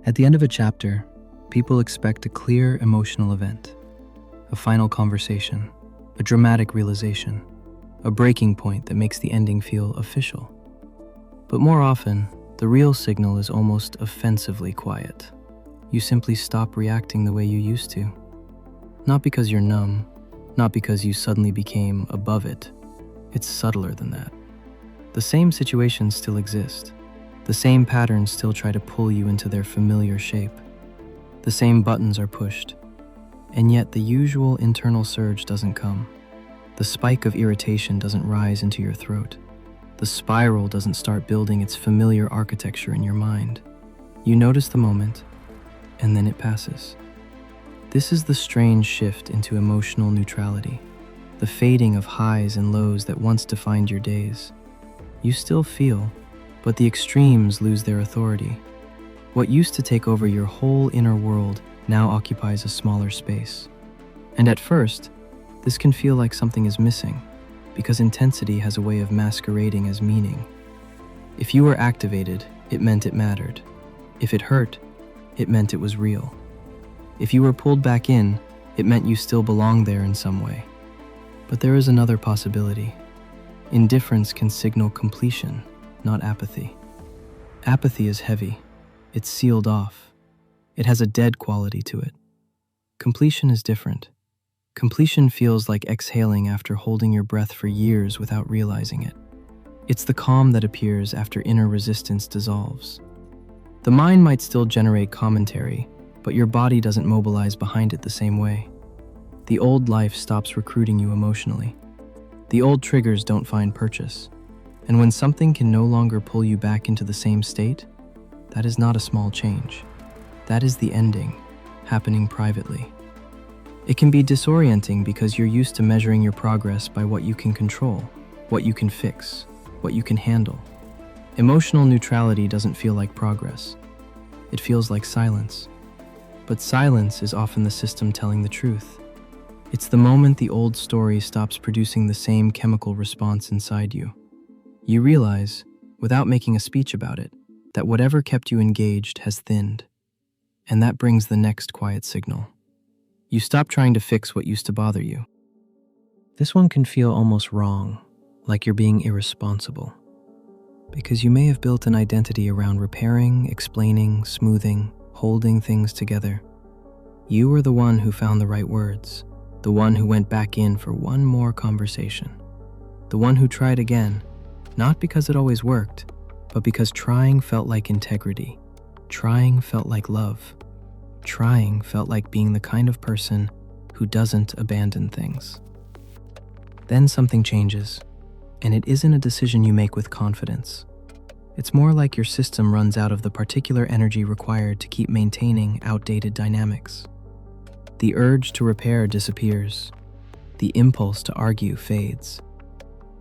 At the end of a chapter, people expect a clear emotional event, a final conversation, a dramatic realization, a breaking point that makes the ending feel official. But more often, the real signal is almost offensively quiet. You simply stop reacting the way you used to. Not because you're numb, not because you suddenly became above it. It's subtler than that. The same situations still exist. The same patterns still try to pull you into their familiar shape. The same buttons are pushed. And yet the usual internal surge doesn't come. The spike of irritation doesn't rise into your throat. The spiral doesn't start building its familiar architecture in your mind. You notice the moment, and then it passes. This is the strange shift into emotional neutrality, the fading of highs and lows that once defined your days. You still feel, but the extremes lose their authority. What used to take over your whole inner world now occupies a smaller space. And at first, this can feel like something is missing, because intensity has a way of masquerading as meaning. If you were activated, it meant it mattered. If it hurt, it meant it was real. If you were pulled back in, it meant you still belonged there in some way. But there is another possibility. Indifference can signal completion, not apathy. Apathy is heavy. It's sealed off. It has a dead quality to it. Completion is different. Completion feels like exhaling after holding your breath for years without realizing it. It's the calm that appears after inner resistance dissolves. The mind might still generate commentary, but your body doesn't mobilize behind it the same way. The old life stops recruiting you emotionally. The old triggers don't find purchase. And when something can no longer pull you back into the same state, that is not a small change. That is the ending, happening privately. It can be disorienting because you're used to measuring your progress by what you can control, what you can fix, what you can handle. Emotional neutrality doesn't feel like progress. It feels like silence. But silence is often the system telling the truth. It's the moment the old story stops producing the same chemical response inside you. You realize, without making a speech about it, that whatever kept you engaged has thinned. And that brings the next quiet signal. You stop trying to fix what used to bother you. This one can feel almost wrong, like you're being irresponsible. Because you may have built an identity around repairing, explaining, smoothing, holding things together. You were the one who found the right words, the one who went back in for one more conversation, the one who tried again, not because it always worked, but because trying felt like integrity, trying felt like love, trying felt like being the kind of person who doesn't abandon things. Then something changes, and it isn't a decision you make with confidence. It's more like your system runs out of the particular energy required to keep maintaining outdated dynamics. The urge to repair disappears. The impulse to argue fades.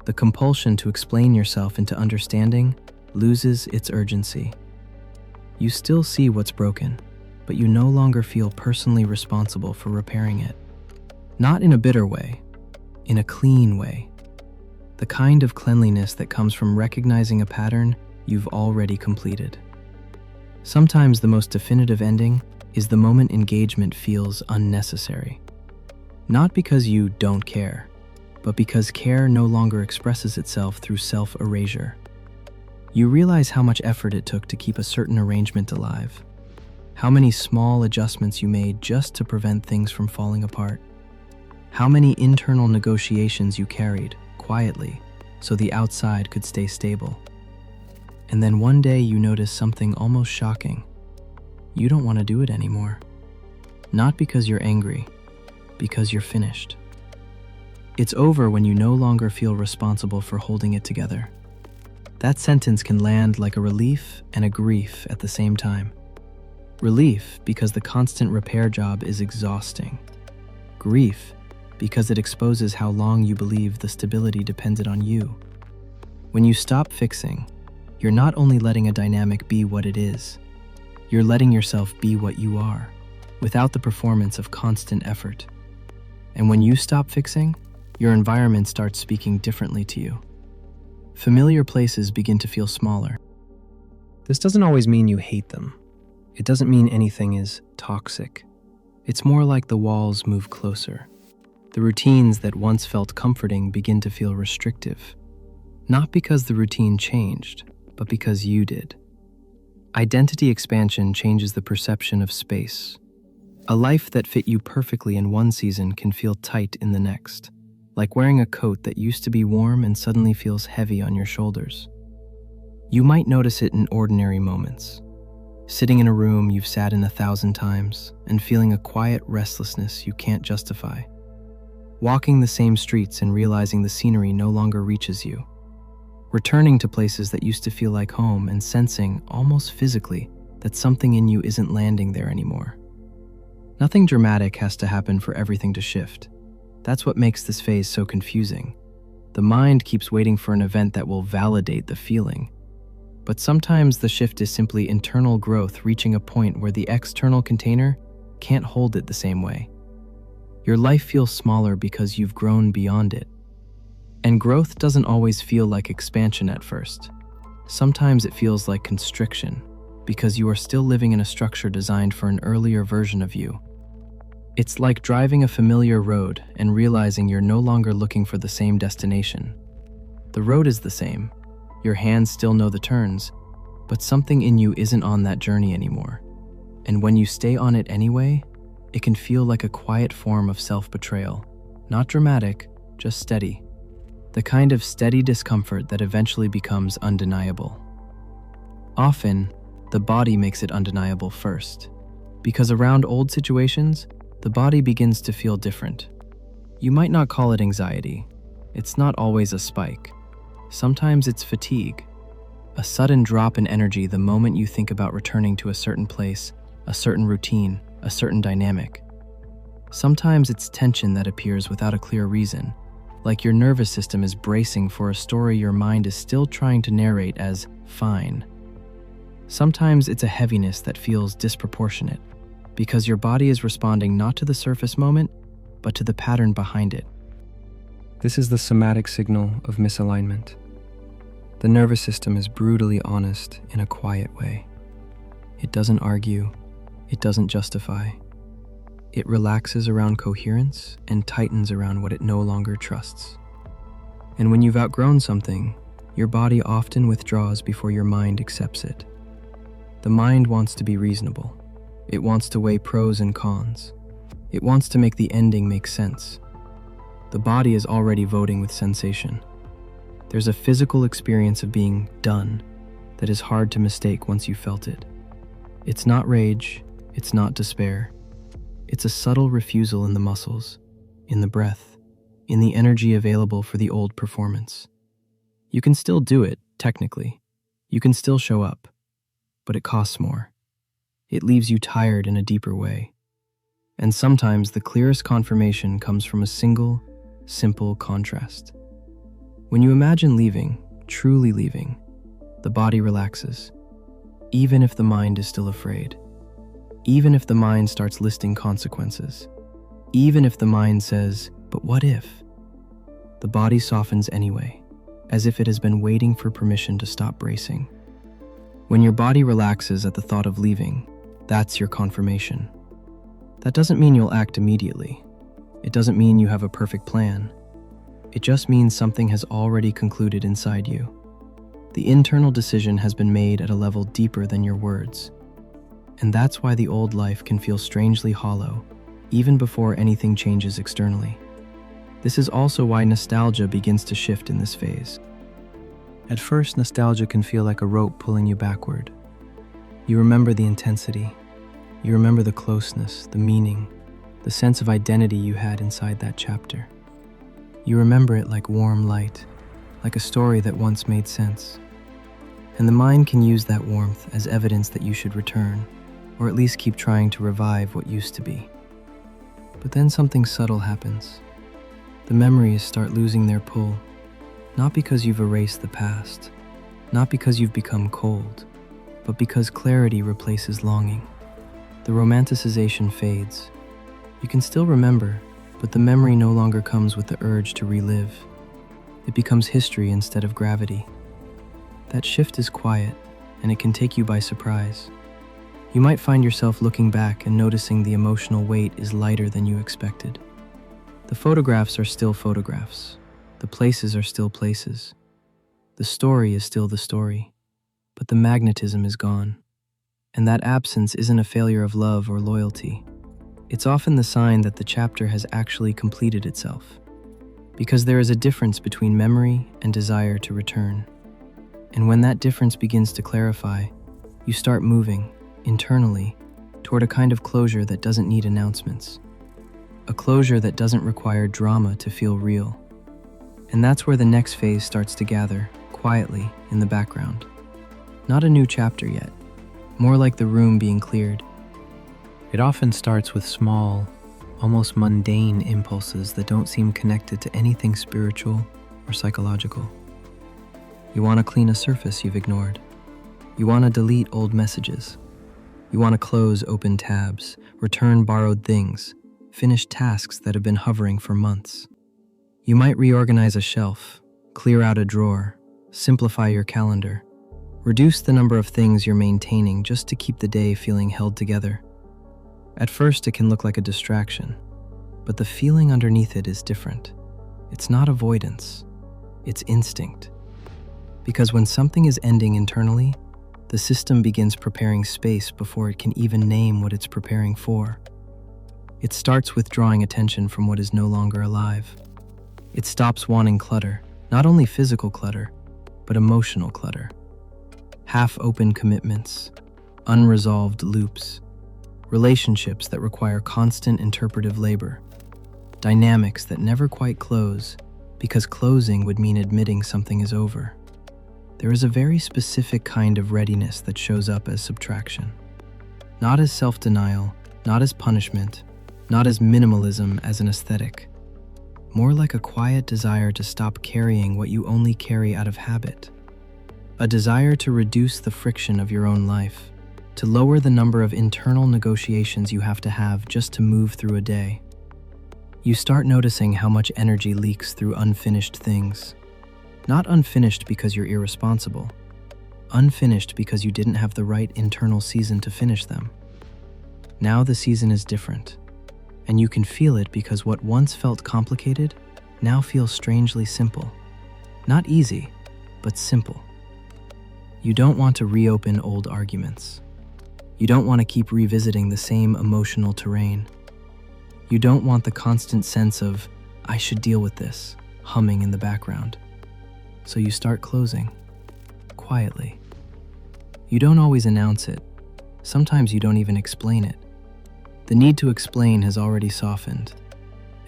The compulsion to explain yourself into understanding loses its urgency. You still see what's broken, but you no longer feel personally responsible for repairing it. Not in a bitter way, in a clean way. The kind of cleanliness that comes from recognizing a pattern you've already completed. Sometimes the most definitive ending is the moment engagement feels unnecessary. Not because you don't care, but because care no longer expresses itself through self-erasure. You realize how much effort it took to keep a certain arrangement alive, how many small adjustments you made just to prevent things from falling apart, how many internal negotiations you carried, quietly, so the outside could stay stable. And then one day you notice something almost shocking. You don't want to do it anymore. Not because you're angry, because you're finished. It's over when you no longer feel responsible for holding it together. That sentence can land like a relief and a grief at the same time. Relief because the constant repair job is exhausting. Grief because it exposes how long you believe the stability depended on you. When you stop fixing, you're not only letting a dynamic be what it is, you're letting yourself be what you are, without the performance of constant effort. And when you stop fixing, your environment starts speaking differently to you. Familiar places begin to feel smaller. This doesn't always mean you hate them. It doesn't mean anything is toxic. It's more like the walls move closer. The routines that once felt comforting begin to feel restrictive. Not because the routine changed, but because you did. Identity expansion changes the perception of space. A life that fit you perfectly in one season can feel tight in the next, like wearing a coat that used to be warm and suddenly feels heavy on your shoulders. You might notice it in ordinary moments. Sitting in a room you've sat in 1,000 times and feeling a quiet restlessness you can't justify. Walking the same streets and realizing the scenery no longer reaches you. Returning to places that used to feel like home and sensing, almost physically, that something in you isn't landing there anymore. Nothing dramatic has to happen for everything to shift. That's what makes this phase so confusing. The mind keeps waiting for an event that will validate the feeling. But sometimes the shift is simply internal growth reaching a point where the external container can't hold it the same way. Your life feels smaller because you've grown beyond it. And growth doesn't always feel like expansion at first. Sometimes it feels like constriction, because you are still living in a structure designed for an earlier version of you. It's like driving a familiar road and realizing you're no longer looking for the same destination. The road is the same. Your hands still know the turns, but something in you isn't on that journey anymore. And when you stay on it anyway, it can feel like a quiet form of self-betrayal. Not dramatic, just steady. The kind of steady discomfort that eventually becomes undeniable. Often, the body makes it undeniable first, because around old situations, the body begins to feel different. You might not call it anxiety. It's not always a spike. Sometimes it's fatigue, a sudden drop in energy the moment you think about returning to a certain place, a certain routine, a certain dynamic. Sometimes it's tension that appears without a clear reason, like your nervous system is bracing for a story your mind is still trying to narrate as fine. Sometimes it's a heaviness that feels disproportionate, because your body is responding not to the surface moment, but to the pattern behind it. This is the somatic signal of misalignment. The nervous system is brutally honest in a quiet way. It doesn't argue, it doesn't justify. It relaxes around coherence and tightens around what it no longer trusts. And when you've outgrown something, your body often withdraws before your mind accepts it. The mind wants to be reasonable. It wants to weigh pros and cons. It wants to make the ending make sense. The body is already voting with sensation. There's a physical experience of being done that is hard to mistake once you felt it. It's not rage, it's not despair. It's a subtle refusal in the muscles, in the breath, in the energy available for the old performance. You can still do it, technically. You can still show up, but it costs more. It leaves you tired in a deeper way. And sometimes the clearest confirmation comes from a single, simple contrast. When you imagine leaving, truly leaving, the body relaxes, even if the mind is still afraid. Even if the mind starts listing consequences. Even if the mind says, "But what if?" The body softens anyway, as if it has been waiting for permission to stop bracing. When your body relaxes at the thought of leaving, that's your confirmation. That doesn't mean you'll act immediately. It doesn't mean you have a perfect plan. It just means something has already concluded inside you. The internal decision has been made at a level deeper than your words. And that's why the old life can feel strangely hollow, even before anything changes externally. This is also why nostalgia begins to shift in this phase. At first, nostalgia can feel like a rope pulling you backward. You remember the intensity. You remember the closeness, the meaning, the sense of identity you had inside that chapter. You remember it like warm light, like a story that once made sense. And the mind can use that warmth as evidence that you should return, or at least keep trying to revive what used to be. But then something subtle happens. The memories start losing their pull, not because you've erased the past, not because you've become cold, but because clarity replaces longing. The romanticization fades. You can still remember, but the memory no longer comes with the urge to relive. It becomes history instead of gravity. That shift is quiet, and it can take you by surprise. You might find yourself looking back and noticing the emotional weight is lighter than you expected. The photographs are still photographs. The places are still places. The story is still the story, but the magnetism is gone. And that absence isn't a failure of love or loyalty. It's often the sign that the chapter has actually completed itself, because there is a difference between memory and desire to return. And when that difference begins to clarify, you start moving, internally, toward a kind of closure that doesn't need announcements. A closure that doesn't require drama to feel real. And that's where the next phase starts to gather, quietly, in the background. Not a new chapter yet, more like the room being cleared. It often starts with small, almost mundane impulses that don't seem connected to anything spiritual or psychological. You want to clean a surface you've ignored. You want to delete old messages. You want to close open tabs, return borrowed things, finish tasks that have been hovering for months. You might reorganize a shelf, clear out a drawer, simplify your calendar, reduce the number of things you're maintaining just to keep the day feeling held together. At first, it can look like a distraction, but the feeling underneath it is different. It's not avoidance, it's instinct. Because when something is ending internally, the system begins preparing space before it can even name what it's preparing for. It starts withdrawing attention from what is no longer alive. It stops wanting clutter, not only physical clutter, but emotional clutter. Half-open commitments, unresolved loops, relationships that require constant interpretive labor, dynamics that never quite close because closing would mean admitting something is over. There is a very specific kind of readiness that shows up as subtraction. Not as self-denial, not as punishment, not as minimalism as an aesthetic. More like a quiet desire to stop carrying what you only carry out of habit. A desire to reduce the friction of your own life, to lower the number of internal negotiations you have to have just to move through a day. You start noticing how much energy leaks through unfinished things. Not unfinished because you're irresponsible. Unfinished because you didn't have the right internal season to finish them. Now the season is different, and you can feel it because what once felt complicated now feels strangely simple. Not easy, but simple. You don't want to reopen old arguments. You don't want to keep revisiting the same emotional terrain. You don't want the constant sense of, I should deal with this, humming in the background. So you start closing, quietly. You don't always announce it. Sometimes you don't even explain it. The need to explain has already softened,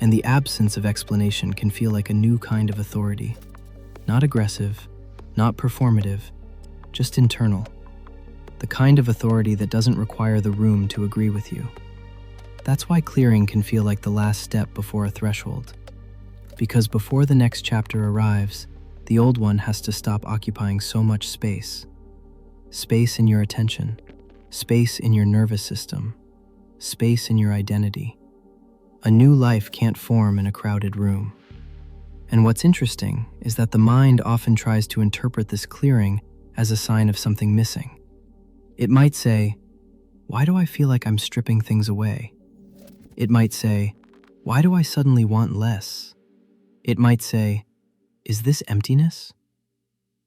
and the absence of explanation can feel like a new kind of authority. Not aggressive, not performative, just internal. The kind of authority that doesn't require the room to agree with you. That's why clearing can feel like the last step before a threshold. Because before the next chapter arrives, the old one has to stop occupying so much space. Space in your attention, space in your nervous system, space in your identity. A new life can't form in a crowded room. And what's interesting is that the mind often tries to interpret this clearing as a sign of something missing. It might say, why do I feel like I'm stripping things away? It might say, why do I suddenly want less? It might say, is this emptiness?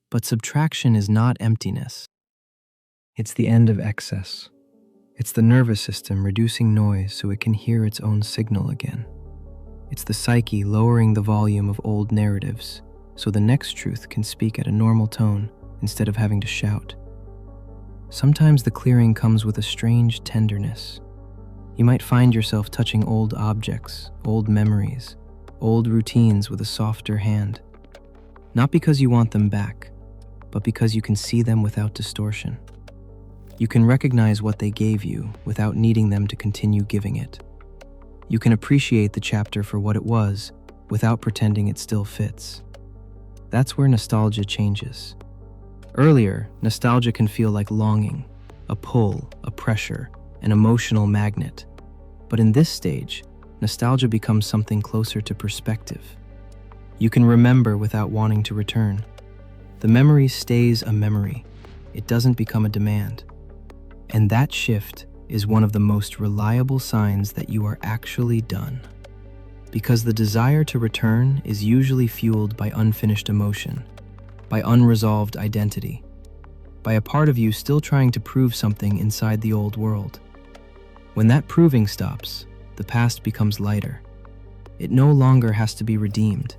But subtraction is not emptiness. It's the end of excess. It's the nervous system reducing noise so it can hear its own signal again. It's the psyche lowering the volume of old narratives so the next truth can speak at a normal tone instead of having to shout. Sometimes the clearing comes with a strange tenderness. You might find yourself touching old objects, old memories, old routines with a softer hand. Not because you want them back, but because you can see them without distortion. You can recognize what they gave you without needing them to continue giving it. You can appreciate the chapter for what it was without pretending it still fits. That's where nostalgia changes. Earlier, nostalgia can feel like longing, a pull, a pressure, an emotional magnet. But in this stage, nostalgia becomes something closer to perspective. You can remember without wanting to return. The memory stays a memory. It doesn't become a demand. And that shift is one of the most reliable signs that you are actually done. Because the desire to return is usually fueled by unfinished emotion, by unresolved identity, by a part of you still trying to prove something inside the old world. When that proving stops, the past becomes lighter. It no longer has to be redeemed.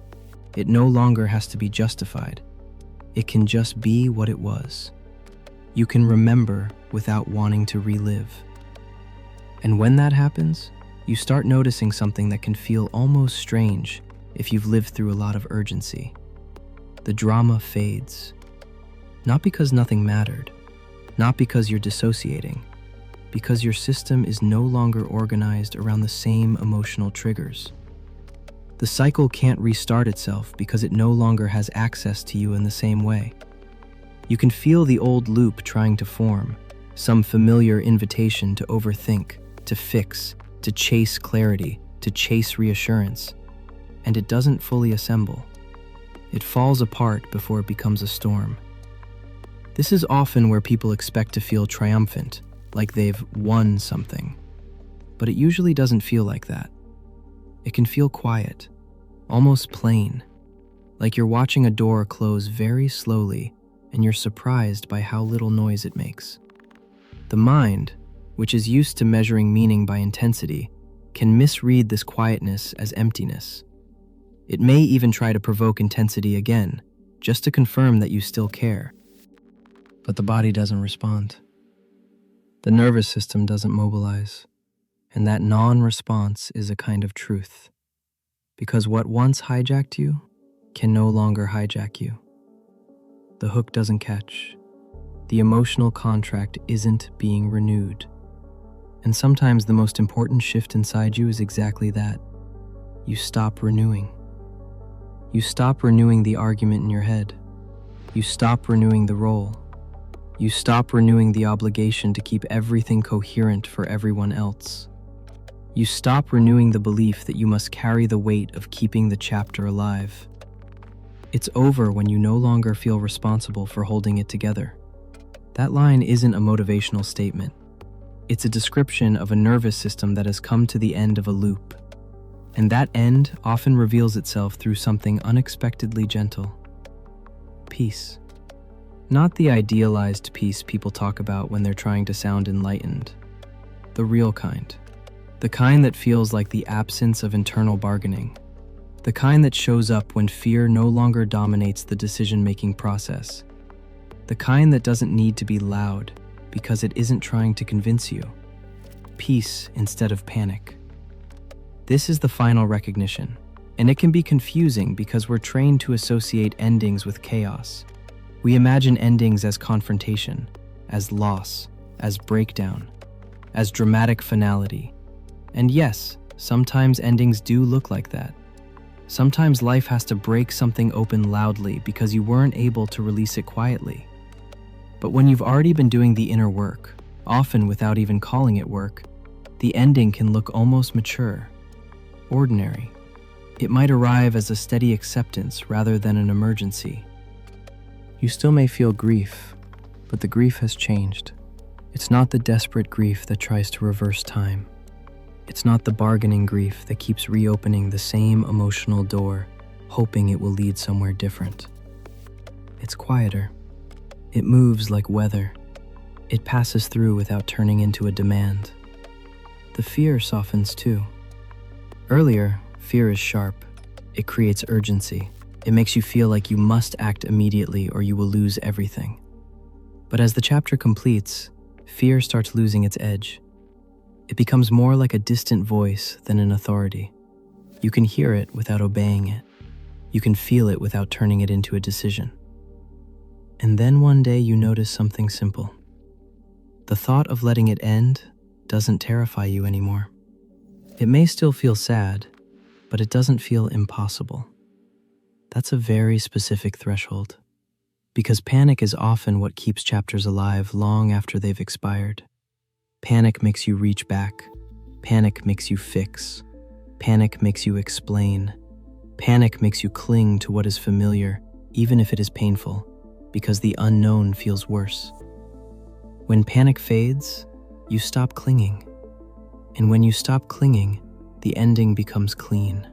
It no longer has to be justified. It can just be what it was. You can remember without wanting to relive. And when that happens, you start noticing something that can feel almost strange if you've lived through a lot of urgency. The drama fades. Not because nothing mattered, not because you're dissociating, because your system is no longer organized around the same emotional triggers. The cycle can't restart itself because it no longer has access to you in the same way. You can feel the old loop trying to form, some familiar invitation to overthink, to fix, to chase clarity, to chase reassurance, and it doesn't fully assemble. It falls apart before it becomes a storm. This is often where people expect to feel triumphant, like they've won something. But it usually doesn't feel like that. It can feel quiet, almost plain, like you're watching a door close very slowly and you're surprised by how little noise it makes. The mind, which is used to measuring meaning by intensity, can misread this quietness as emptiness. It may even try to provoke intensity again, just to confirm that you still care. But the body doesn't respond. The nervous system doesn't mobilize. And that non-response is a kind of truth. Because what once hijacked you can no longer hijack you. The hook doesn't catch. The emotional contract isn't being renewed. And sometimes the most important shift inside you is exactly that. You stop renewing. You stop renewing the argument in your head. You stop renewing the role. You stop renewing the obligation to keep everything coherent for everyone else. You stop renewing the belief that you must carry the weight of keeping the chapter alive. It's over when you no longer feel responsible for holding it together. That line isn't a motivational statement. It's a description of a nervous system that has come to the end of a loop. And that end often reveals itself through something unexpectedly gentle. Peace. Not the idealized peace people talk about when they're trying to sound enlightened. The real kind. The kind that feels like the absence of internal bargaining. The kind that shows up when fear no longer dominates the decision-making process. The kind that doesn't need to be loud because it isn't trying to convince you. Peace instead of panic. This is the final recognition, and it can be confusing because we're trained to associate endings with chaos. We imagine endings as confrontation, as loss, as breakdown, as dramatic finality. And yes, sometimes endings do look like that. Sometimes life has to break something open loudly because you weren't able to release it quietly. But when you've already been doing the inner work, often without even calling it work, the ending can look almost mature, ordinary. It might arrive as a steady acceptance rather than an emergency. You still may feel grief, but the grief has changed. It's not the desperate grief that tries to reverse time. It's not the bargaining grief that keeps reopening the same emotional door, hoping it will lead somewhere different. It's quieter. It moves like weather. It passes through without turning into a demand. The fear softens too. Earlier, fear is sharp. It creates urgency. It makes you feel like you must act immediately or you will lose everything. But as the chapter completes, fear starts losing its edge. It becomes more like a distant voice than an authority. You can hear it without obeying it. You can feel it without turning it into a decision. And then one day you notice something simple. The thought of letting it end doesn't terrify you anymore. It may still feel sad, but it doesn't feel impossible. That's a very specific threshold, because panic is often what keeps chapters alive long after they've expired. Panic makes you reach back. Panic makes you fix. Panic makes you explain. Panic makes you cling to what is familiar, even if it is painful, because the unknown feels worse. When panic fades, you stop clinging. And when you stop clinging, the ending becomes clean.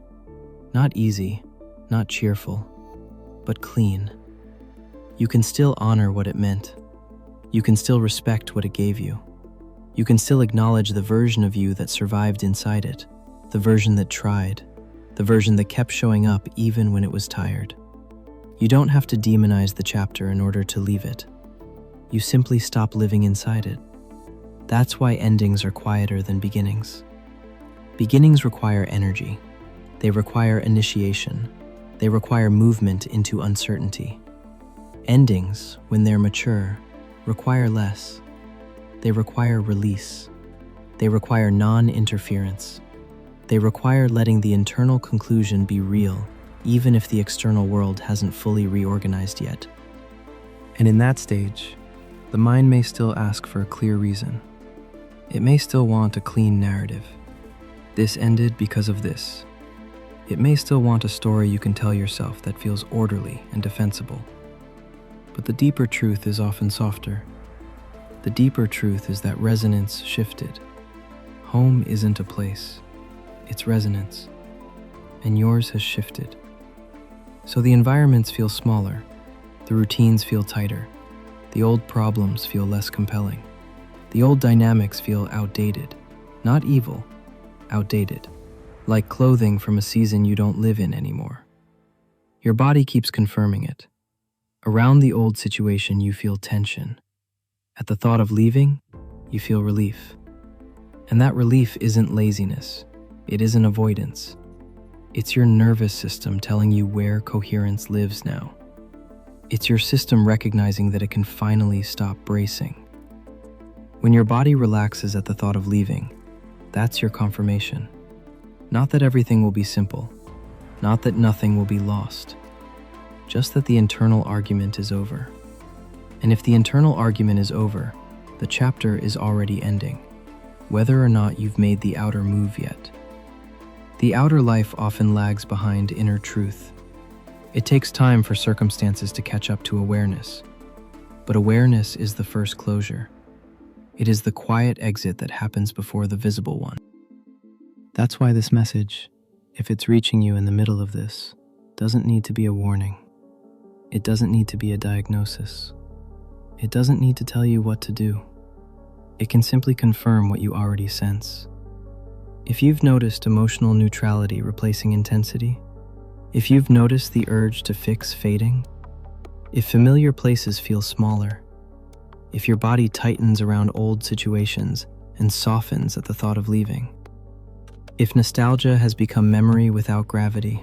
Not easy, not cheerful, but clean. You can still honor what it meant. You can still respect what it gave you. You can still acknowledge the version of you that survived inside it, the version that tried, the version that kept showing up even when it was tired. You don't have to demonize the chapter in order to leave it. You simply stop living inside it. That's why endings are quieter than beginnings. Beginnings require energy. They require initiation. They require movement into uncertainty. Endings, when they're mature, require less. They require release. They require non-interference. They require letting the internal conclusion be real, even if the external world hasn't fully reorganized yet. And in that stage, the mind may still ask for a clear reason. It may still want a clean narrative. This ended because of this. It may still want a story you can tell yourself that feels orderly and defensible. But the deeper truth is often softer. The deeper truth is that resonance shifted. Home isn't a place, it's resonance. And yours has shifted. So the environments feel smaller, the routines feel tighter, the old problems feel less compelling. The old dynamics feel outdated, not evil, outdated, like clothing from a season you don't live in anymore. Your body keeps confirming it. Around the old situation, you feel tension. At the thought of leaving, you feel relief. And that relief isn't laziness. It isn't avoidance. It's your nervous system telling you where coherence lives now. It's your system recognizing that it can finally stop bracing. When your body relaxes at the thought of leaving, that's your confirmation. Not that everything will be simple, not that nothing will be lost, just that the internal argument is over. And if the internal argument is over, the chapter is already ending, whether or not you've made the outer move yet. The outer life often lags behind inner truth. It takes time for circumstances to catch up to awareness, but awareness is the first closure. It is the quiet exit that happens before the visible one. That's why this message, if it's reaching you in the middle of this, doesn't need to be a warning. It doesn't need to be a diagnosis. It doesn't need to tell you what to do. It can simply confirm what you already sense. If you've noticed emotional neutrality replacing intensity, if you've noticed the urge to fix fading, if familiar places feel smaller, if your body tightens around old situations and softens at the thought of leaving, if nostalgia has become memory without gravity,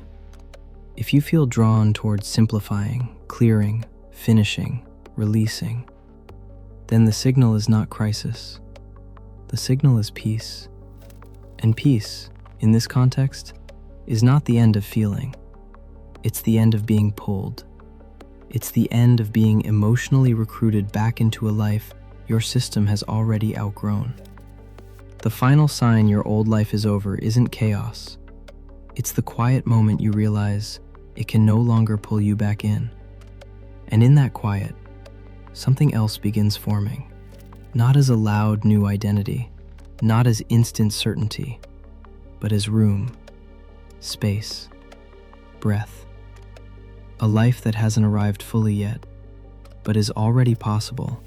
if you feel drawn towards simplifying, clearing, finishing, releasing, then the signal is not crisis. The signal is peace. And peace, in this context, is not the end of feeling. It's the end of being pulled. It's the end of being emotionally recruited back into a life your system has already outgrown. The final sign your old life is over isn't chaos. It's the quiet moment you realize it can no longer pull you back in. And in that quiet, something else begins forming. Not as a loud new identity, not as instant certainty, but as room, space, breath. A life that hasn't arrived fully yet, but is already possible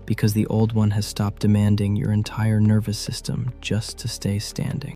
because the old one has stopped demanding your entire nervous system just to stay standing.